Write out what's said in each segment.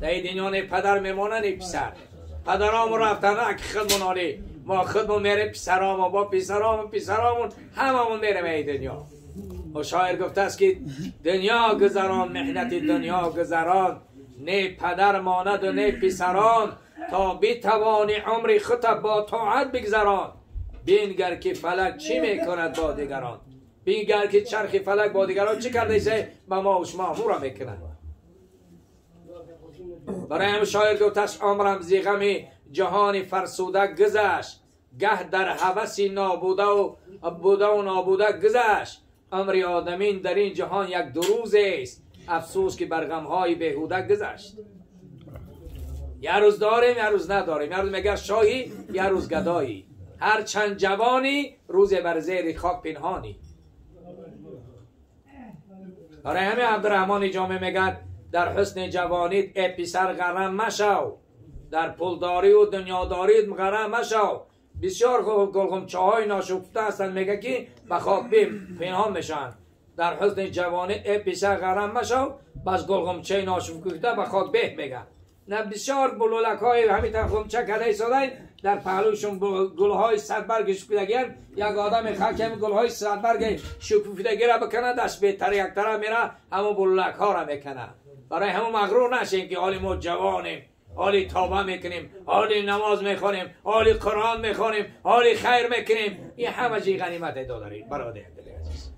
در دنیا نه پدر میمونه نه پسر. پدرام رفتن اگه خودمونانی ما خودمون میره پسرام با پسرامون هممون میرم این دنیا. و شاعر گفته است که دنیا گذران محنت دنیا گذران نه پدر ماند و نه پسران تا بتوانی عمر خود با طاعت بگذران. بینگر که فلک چی میکند با دیگران. بینگر که چرخ فلک با دیگران چی کرده ایسه با ما و شما مورا میکنند. برای هم شاعر گفته است عمرم زی غم جهان فرسوده گذشت. گه در هوسی نابوده و نابوده گذشت. عمر آدمین در این جهان یک دو روز است. افسوس که بر غمهای بیهوده گذشت. یه روز داریم یه روز نداریم. یه روز میگه شاهی یه روز گدایی. هر چند جوانی روز بر زیر خاک پنهانی. برای همه عبدالرحمن جامع میگه در حسن جوانیت ای پسر غرم مشو. در پولداری و دنیاداریت غرم مشو. بسیار گلخمچه های ناشکفته هستند میگه که به خاک پنهان میشن. در حسن جوانیت ای پسر غرم مشو. بس گلخمچه ناشکفته به خاک میگه. نه بسیار بلولک های همیتن خمچه کده ایستادن در پهلوشون گل های صدبرگ شکوفیدگیان. یک آدم خلک همین گل های صدبرگ شکوفیدگی را بکنه دست بهتر یک طرف میره همون بلولک ها را میکنه. برای همون مغرور نشیم که حالی ما جوانیم، حالی توبه میکنیم، حالی نماز میخونیم، حالی قرآن میخونیم، حالی خیر میکنیم. این همه چی غنیمت داریم برادر عزیز.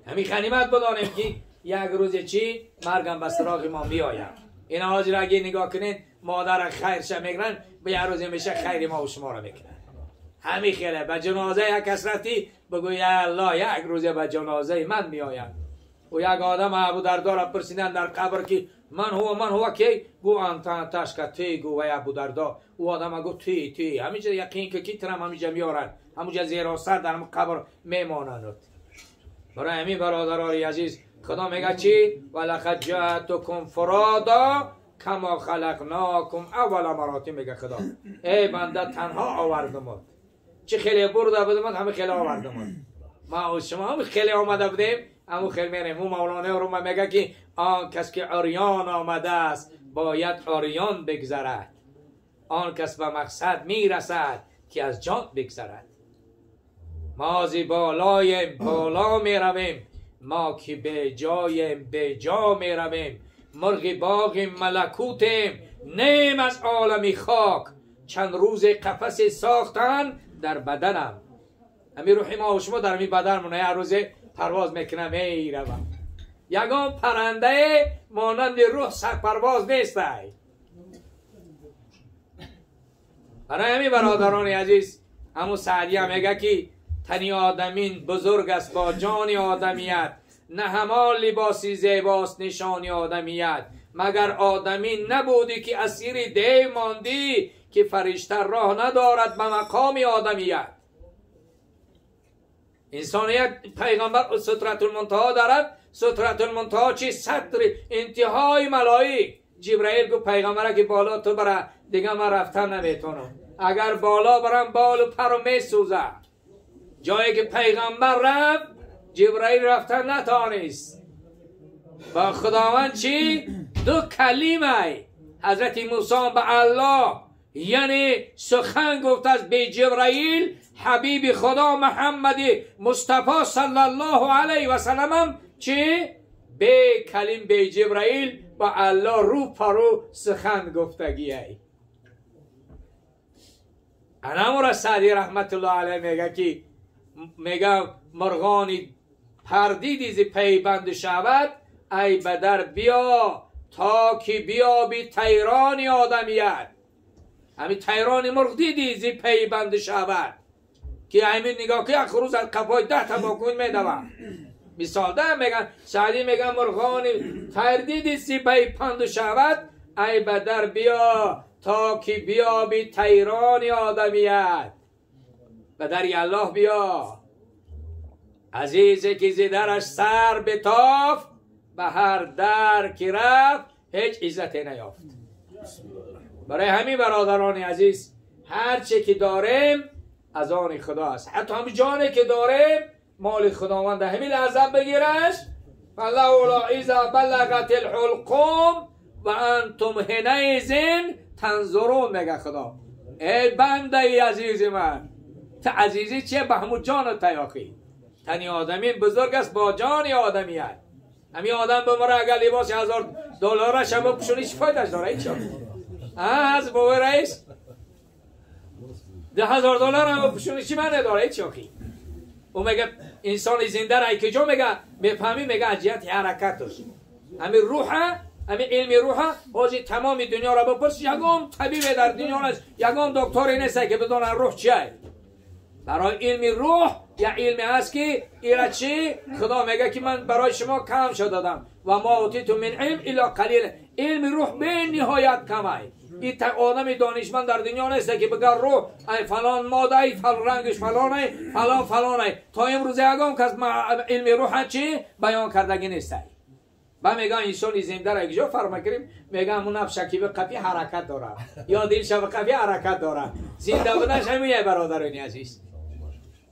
همین غنیمت بدانیم که یک روز چی مرگم به سراغ ما میآید. این حاضر اگه نگاه کنید مادر خیرش میگرن به یه روز میشه خیر ما و شما را میکنن. همین خیلی به جنازه یک کس رفتی بگو یا الله یک روز به جنازه من میآیم. و یک آدم ابودردا را پرسیدن در قبر که من هو کی گو انت تشکتی گو و ابودردا. او آدم گو تی همینجا یقین که کی ترم همینجا میارن همونجا زیر سر در قبر میمانند. برای همین برادران عزیز خدا میگه چی؟ ولقد جاءتکم فرادا کما خلقناکم اول مرات. میگه خدا ای بنده تنها آوردمت. چه خیلی برده بودم همه خیلی آوردمت. ما و شما هم خیلی آمده بودیم همون خیلی میریم. اون مولانا رو میگه که آن کس که عریان آمده است باید عریان بگذرد. آن کس به مقصد میرسد که از جان بگذرد. ما زی بالایم بالا میرویم ما که به جایم به جا میرویم. مرغ باغ ملکوتیم نیم از عالمی خاک. چند روز قفس ساختن در بدنم. همین روحی ما و شما در همین بدن مونه هر روز پرواز میکنم میروم. یگان پرنده مانند روح سر پرواز نیست. برای همین برادران عزیز همون سعدی هم میگه که تنی آدمین بزرگ است با جان آدمیت. نه همان لباسی زیباست نشانی آدمیت. مگر آدمی نبودی که اسیر ده ماندی که فرشته راه ندارد به مقام آدمیت. انسانیت پیغمبر سترة المنتهی دارد. سترة المنتهی چی؟ سطر انتهای ملائک. جبرائیل گفت پیغمبر که بالا تو برا دیگه من رفتن نمیتونم. اگر بالا برم بال و پر میسوزه. جایی که پیغمبر رفت جبرائیل رفتن نتانست. با خداوند چی؟ دو کلمه حضرت موسی به الله یعنی سخن گفت از به جبرائیل حبیب خدا محمد مصطفی صلی الله علیه و سلم چی؟ به کلم به جبرائیل با الله رو پرو سخن گفتگیه. انامور سعدی رحمت الله علیه میگه که میگه مرغانی پردیدی ز پیبند شود ای بدر بیا تا که بیا بی تیران آدمیت. همین تیران مرغ دیدی ز پیبند شود که همین نگاه که یک روز از قفای 10 تا باکون میدوم. مثال ده میگن سعدی میگن مرغانی پردیدی ز پیبند شود ای بدر بیا تا که بیا بی تیران آدمیت. بدر الله بیا عزیزی که زیدرش سر بتاف به هر در که رفت هیچ عزت نیافت. برای همین برادران عزیز هر چی که داریم از آن خدا است. حتی همین جانی که داریم مال خداوند همین لحظه بگیرش فلولا اذا بلغت الحلقوم و انتم حینئذ تنظرون. میگه خدا ای بنده ای عزیز من، تا عزیزی چیه؟ به همون جان تیاقی. تنی آدمی بزرگ است با جان آدمی هست. همین آدم بمره اگر لباس $1000 هم بپوشونی چی فایدهش داره؟ هیچ. از بابا رئیس $10,000 هم بپوشونی چی معنی داره؟ هیچ. او میگه انسان زنده را که جو میگه میفهمی، میگه اجیت حرکتش همین روحه، همین علم روحه. حاجی تمام دنیا را بپرس، یگام طبیب در دنیا نیست، یگام دکتری نیست که بدونه روح چیه. برای علم روح یا علمی هست که ایرا چی؟ خدا میگه که من برای شما کم شده دادم و ما اوتیتم من علم الا قلیل. علم روح به نهایت کمه. این آدم دانشمند در دنیا نیست که بگه روح ای فلان ماده ای فلان رنگش فلانه فلان فلانه. تا امروز یگام کس علم روح چی بیان کردگی نیست. با میگه انسان زنده را اگه فرما کریم، میگه همون نفس شکیب قفی حرکت داره یا دل شب قفی حرکت داره. زنده بودنش همیه برادرانی عزیز.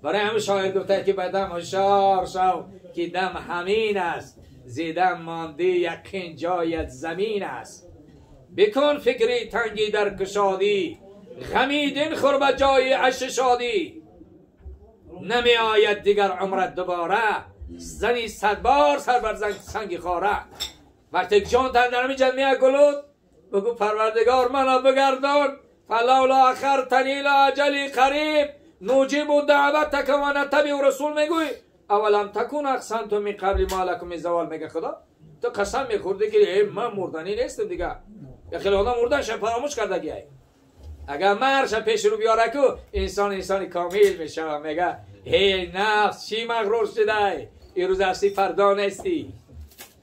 برای همه شاعر گفته که بدم هشار شو که دم همین است، زیدم مانده یقین جایت زمین است. بکن فکری تنگی در کشادی، غمیدن خور به جای عش شادی. نمی آید دیگر عمرت دوباره، زنی 100 بار سر بر سنگ خاره. وقتی جان تندر می جد گلود، بگو پروردگار منو بگردان. فلولا اخرتنی الی اجل قریب، نوجیب و دعوت تکوانه تبی و رسول میگوی اولم تکون اقسمتم من قبل ما لکم من زوال. میگه خدا تو قسم میخورده که من مردنی نیستم دیگه. یا خیلی آدم مردنش فراموش کرده گیه. اگر مرش پیش رو بیاره که انسان کامل میشه. میگه هی نفس چی مغرور شده، این روز هستی فردا نیستی.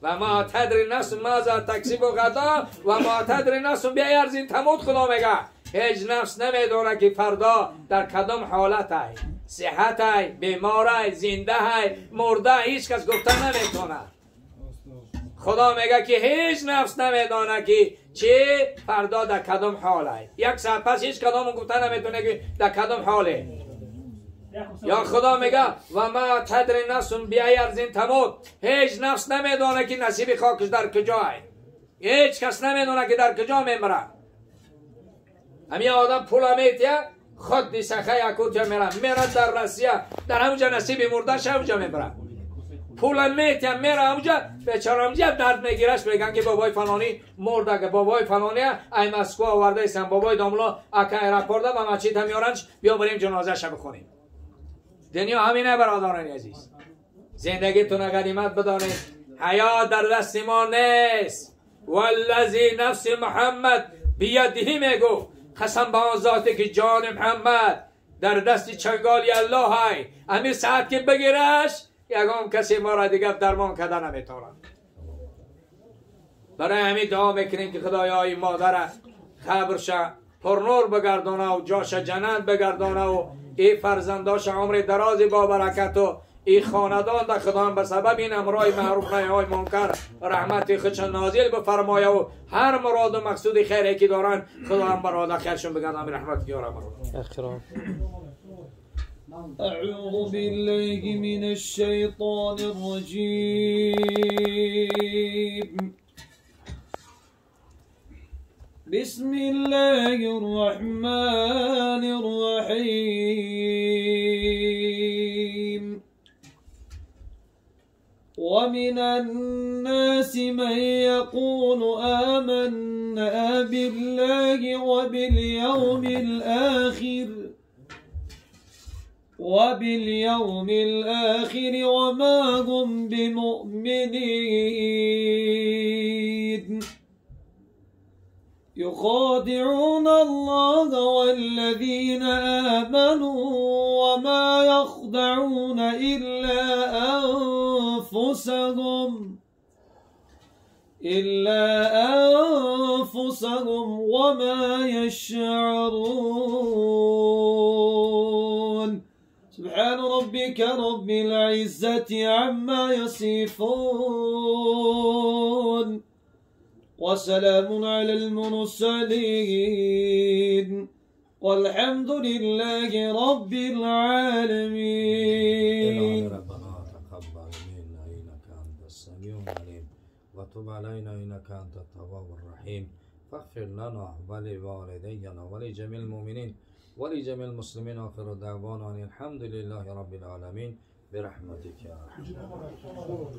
و ما تدری نفس ماذا تکسب غدا و ما تدری نفس بیارزین تموت. خدا میگه هیچ نفس نمیدونه که فردا در کدام حالت های، صحت های، بیمار های، زنده های، مرده، هیچ کس گفته نمیتونه. خدا میگه که هیچ نفس نمیدونه که چه فردا در کدام حال های. یک ساعت پس هیچ کدام گفته نمیتونه که در کدام حاله. یا خدا میگه و ما تدری نفس بیارزین تموت. هیچ نفس نمیدونه که نصیب خاکش در کجای. هیچ کس نمیدونه که در کجا میمره. همین آدم پولا میتیه خود دی سخه یکوتیا میره در روسیه، در همونجا نصیب مردش همونجا میبره. پولا میتیه میره همونجا، بیچاره همونجا درد میگیرش. میگن که بابای فلانی مرده، که بابای فلانی ای مسکو آورده ایستن، بابای داملا اکا ایرپورده و مچیت هم یارنش بیا بریم جنازه شو بخونیم. دنیا همینه برادران عزیز. زندگیتون غنیمت بدانید. حیات در دست ما نیست. والذی نفس محمد بیدهی میگو، قسم به آن ذاتی که جان محمد در دست چنگالی الله های. همین ساعت که بگیرش یگام کسی ما را دیگر درمان کرده نمیتونه. برای همین دعا میکنیم که خدایای مادر خبرش پرنور بگردانه و جاش جنت بگردانه و ای فرزنداش عمر درازی با برکت و ای خاندان در خدا هم به سبب این امرای معروف نهی منکر رحمت خودش نازل بفرمایه و هر مراد و مقصود خیری که دارن خدا هم برای خیرشون بگردم رحمت که یارم. أعوذ بالله من الشيطان الرجيم. بسم الله الرحمن الرحيم. ومن الناس من يقول آمنا بالله وباليوم الآخر وما هم بمؤمنين. يخادعون الله والذين آمنوا وما يخدعون إلا أنفسهم وما يشعرون. سبحان ربك رب العزة عما يصفون وسلام على المرسلين والحمد لله رب العالمين. إنك أنت السميع العليم وتب علينا إنك أنت التواب الرحيم فاغفر لنا ولوالدينا ولجميع المؤمنين ولجميع المسلمين آخر دعوانا الحمد لله رب العالمين برحمتك يا أرحم الراحمين.